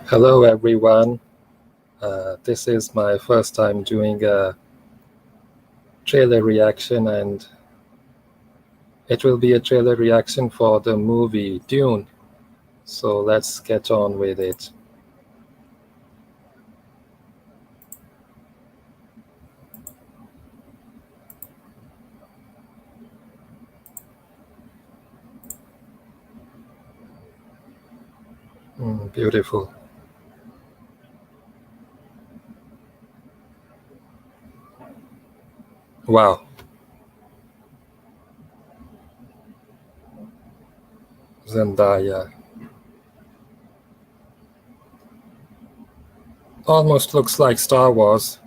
Hello everyone. This is my first time doing a trailer reaction, and it will be a trailer reaction for the movie Dune. So let's get on with it. Beautiful. Wow. Zendaya. Almost looks like Star Wars.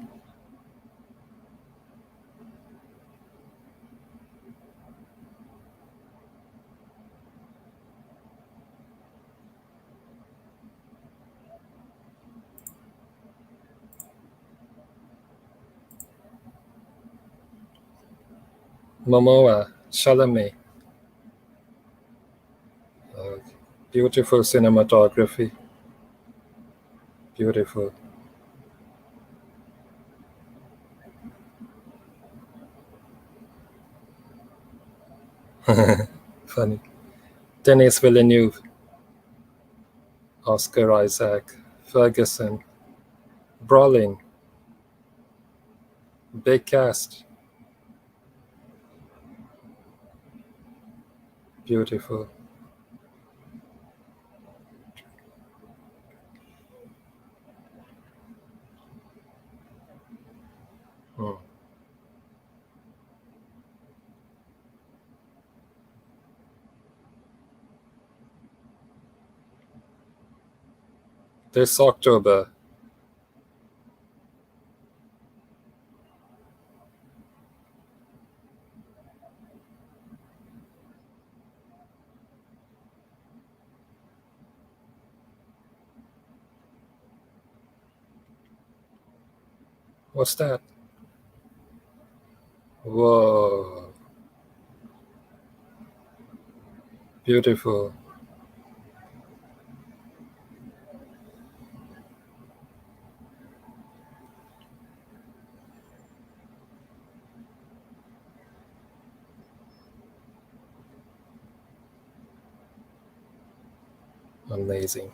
Momoa, Chalamet. Uh, Beautiful cinematography. Beautiful. Funny. Denis Villeneuve, Oscar Isaac, Ferguson, Brolin. Big cast. Beautiful. Hmm. This October. What's that? Whoa. Beautiful. Amazing.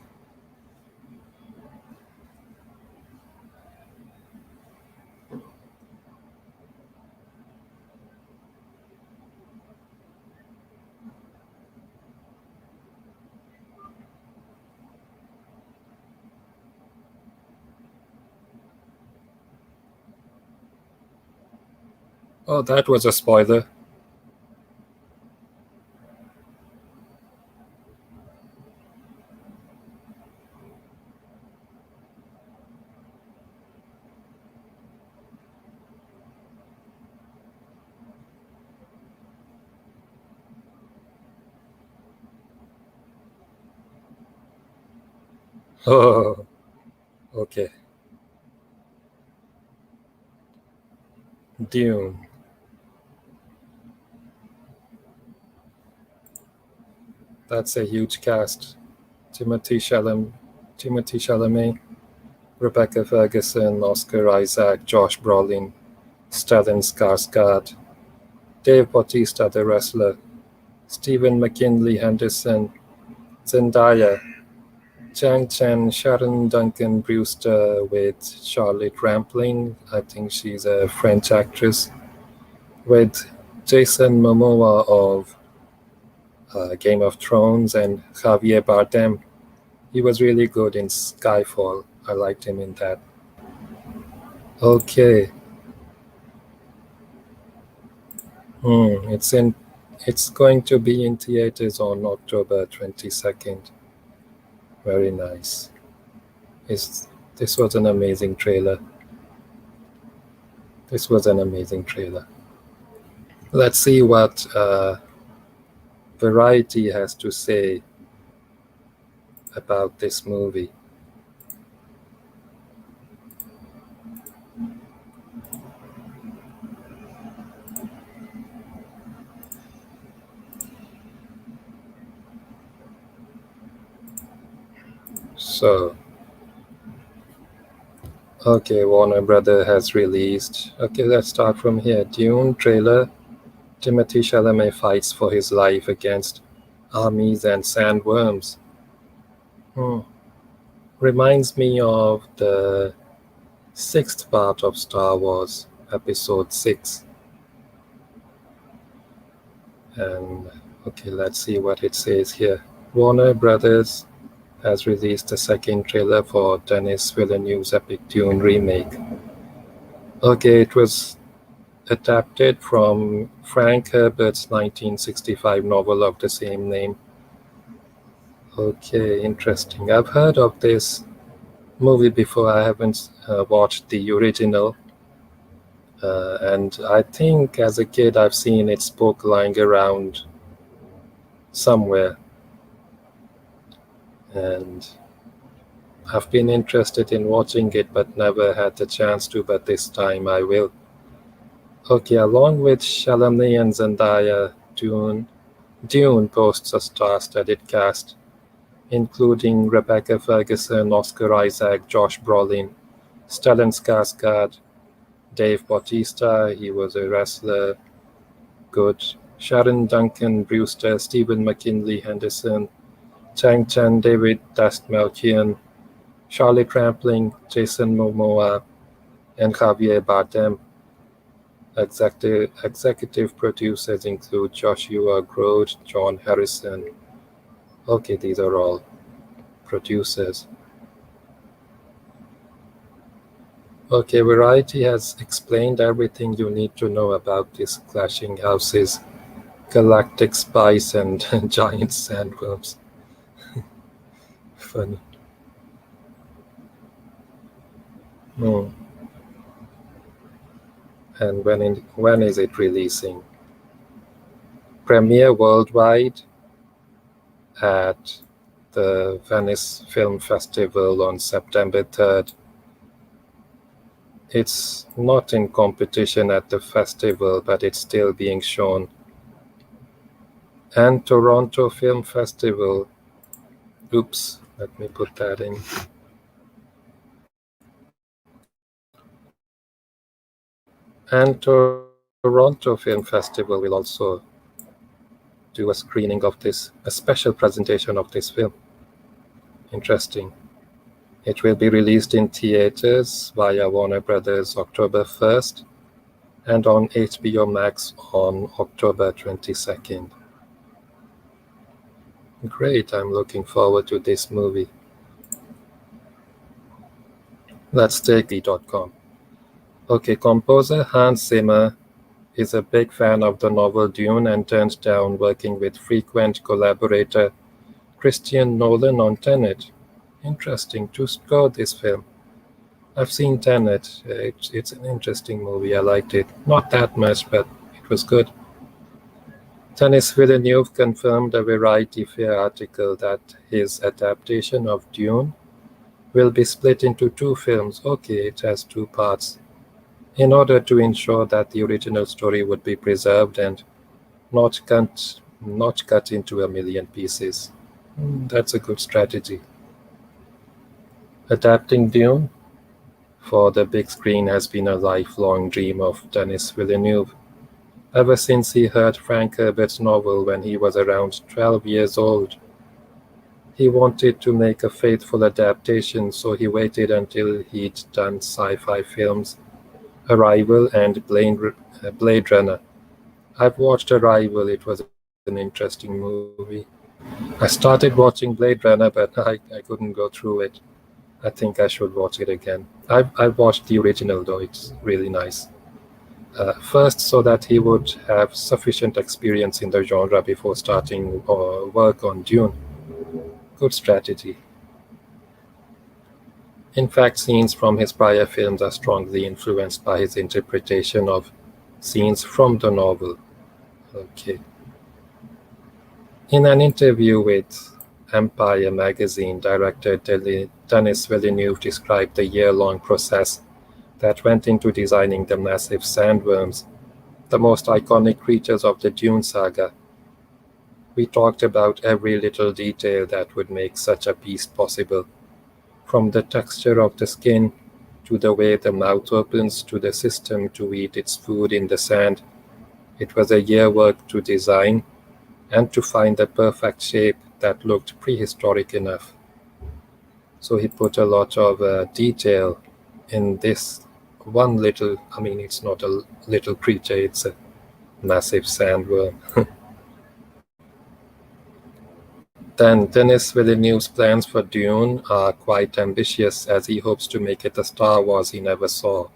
Oh, that was a spoiler. Oh, okay. Dune. That's a huge cast. Timothée Chalamet, Rebecca Ferguson, Oscar Isaac, Josh Brolin, Stellan Skarsgård, Dave Bautista the wrestler, Stephen McKinley Henderson, Zendaya, Chang Chen, Sharon Duncan Brewster with Charlotte Rampling. I think she's a French actress. With Jason Momoa of Game of Thrones and Javier Bardem. He was really good in Skyfall. I liked him in that. Okay. It's in. It's going to be in theaters on October 22nd. Very nice. This was an amazing trailer. This was an amazing trailer. Let's see what Variety has to say about this movie. So, Okay, Warner Brother has released. Okay, let's start from here. Dune trailer. Timothée Chalamet fights for his life against armies and sandworms. Hmm. Reminds me of the sixth part of Star Wars, Episode 6. And okay, let's see what it says here. Warner Brothers has released a second trailer for Denis Villeneuve's epic Dune remake. Okay, it was adapted from Frank Herbert's 1965 novel of the same name. Okay, interesting. I've heard of this movie before. I haven't watched the original. And I think as a kid I've seen its book lying around somewhere. And I've been interested in watching it but never had the chance to, but this time I will. Okay, along with Chalamet and Zendaya, Dune boasts a star-studded cast, including Rebecca Ferguson, Oscar Isaac, Josh Brolin, Stellan Skarsgård, Dave Bautista, he was a wrestler, good, Sharon Duncan Brewster, Stephen McKinley Henderson, Chang Chen, David Dastmalchian, Charlie Trampling, Jason Momoa, and Javier Bardem. Executive producers include Joshua Grodd, John Harrison. Okay, these are all producers. Okay, Variety has explained everything you need to know about these clashing houses, galactic spice, and giant sandworms. Funny. Hmm. And when is it releasing? Premiere worldwide at the Venice Film Festival on September 3rd. It's not in competition at the festival, but it's still being shown. And Toronto Film Festival. Oops, let me put that in. And Toronto Film Festival will also do a screening of this, a special presentation of this film. Interesting. It will be released in theaters via Warner Brothers October 1st and on HBO Max on October 22nd. Great, I'm looking forward to this movie. Let's take the.com. Okay, composer Hans Zimmer is a big fan of the novel Dune and turned down working with frequent collaborator Christian Nolan on Tenet. Interesting, to score this film. I've seen Tenet. It's an interesting movie. I liked it. Not that much, but it was good. Denis Villeneuve confirmed a Variety Fair article that his adaptation of Dune will be split into two films. Okay, it has two parts, in order to ensure that the original story would be preserved and not cut into a million pieces. That's a good strategy. Adapting Dune for the big screen has been a lifelong dream of Denis Villeneuve. Ever since he heard Frank Herbert's novel when he was around 12 years old, he wanted to make a faithful adaptation, so he waited until he'd done sci-fi films Arrival and Blade Runner. I've watched Arrival. It was an interesting movie. I started watching Blade Runner, but I couldn't go through it. I think I should watch it again. I've watched the original, though. It's really nice. First, so that he would have sufficient experience in the genre before starting work on Dune. Good strategy. In fact, scenes from his prior films are strongly influenced by his interpretation of scenes from the novel. Okay. In an interview with Empire magazine, director Denis Villeneuve described the year-long process that went into designing the massive sandworms, the most iconic creatures of the Dune saga. We talked about every little detail that would make such a beast possible, from the texture of the skin to the way the mouth opens, to the system to eat its food in the sand. It was a year work to design and to find the perfect shape that looked prehistoric enough. So he put a lot of detail in this one little, it's not a little creature, it's a massive sandworm. Then Denis Villeneuve's plans for Dune are quite ambitious, as he hopes to make it the Star Wars he never saw.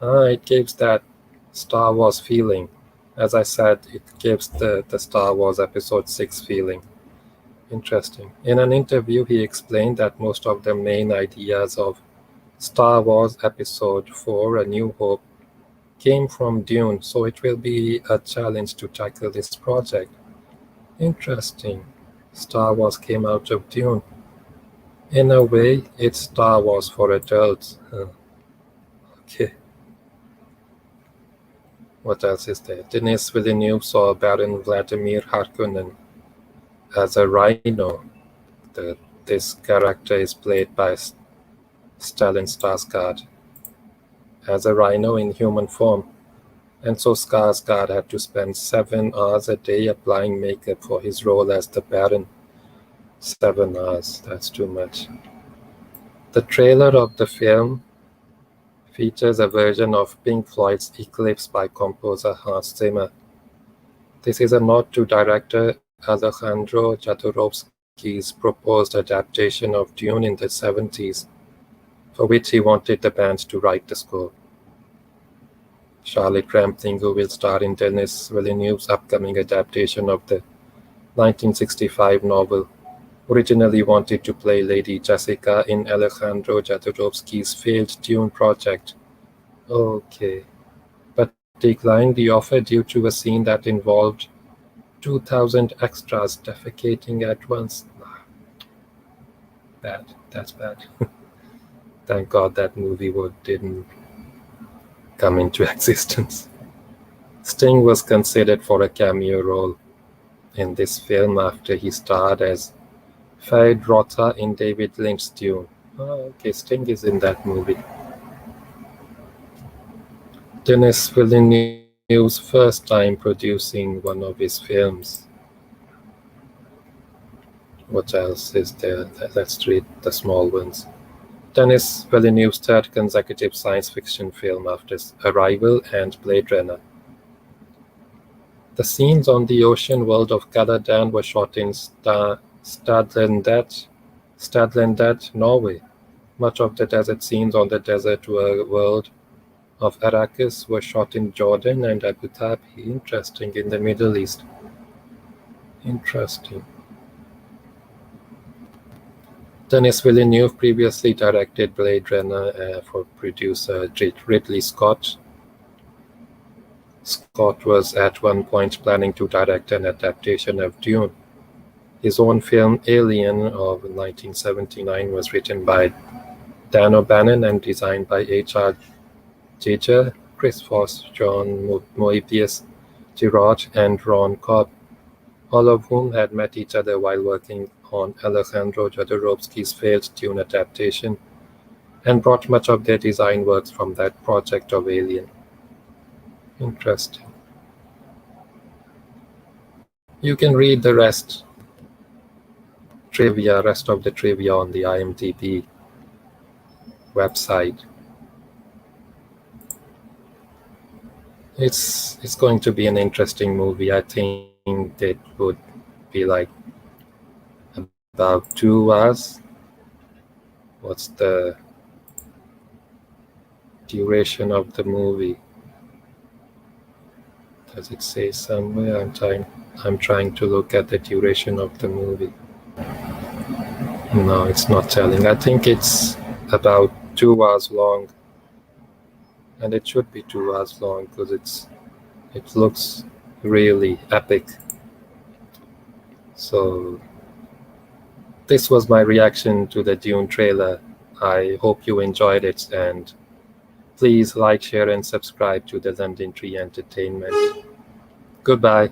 It gives that Star Wars feeling. As I said, it gives the Star Wars Episode 6 feeling. Interesting. In an interview, he explained that most of the main ideas of Star Wars Episode 4, A New Hope, came from Dune, so it will be a challenge to tackle this project. Interesting. Star Wars came out of Dune. In a way, it's Star Wars for adults. Okay. What else is there? Denis Villeneuve saw Baron Vladimir Harkonnen as a rhino. This character is played by Stellan Skarsgård as a rhino in human form. And so Skarsgård had to spend 7 hours a day applying makeup for his role as the Baron. 7 hours, that's too much. The trailer of the film features a version of Pink Floyd's Eclipse by composer Hans Zimmer. This is a nod to director Alejandro Jodorowsky's proposed adaptation of Dune in the 70s, for which he wanted the band to write the score. Charlotte Rampling, who will star in Denis Villeneuve's upcoming adaptation of the 1965 novel, originally wanted to play Lady Jessica in Alejandro Jodorowsky's failed Dune project. Okay. But declined the offer due to a scene that involved 2,000 extras defecating at once. Bad. That's bad. Thank God that movie didn't come into existence. Sting was considered for a cameo role in this film after he starred as Fade Rotha in David Lynch's Dune. Okay, Sting is in that movie. Denis Villeneuve's first time producing one of his films. What else is there? Let's read the small ones. Denis Villeneuve's third consecutive science fiction film after Arrival and Blade Runner. The scenes on the ocean world of Caladan were shot in Stadlandet, Norway. Much of the desert scenes on the desert world of Arrakis were shot in Jordan and Abu Dhabi. Interesting, in the Middle East. Interesting. Denis Villeneuve previously directed Blade Runner for producer Ridley Scott. Scott was at one point planning to direct an adaptation of Dune. His own film Alien of 1979 was written by Dan O'Bannon and designed by H.R. Giger, Chris Foss, John Moebius, Girard, and Ron Cobb, all of whom had met each other while working on Alejandro Jodorowsky's failed Dune adaptation, and brought much of their design works from that project of Alien. Interesting. You can read the rest of the trivia on the IMDb website. It's going to be an interesting movie. I think it would be like about 2 hours. What's the duration of the movie? Does it say somewhere? I'm trying to look at the duration of the movie. No, it's not telling. I think it's about 2 hours long, and it should be 2 hours long because it looks really epic. So this was my reaction to the Dune trailer. I hope you enjoyed it, and please like, share, and subscribe to the London Tree Entertainment. Goodbye.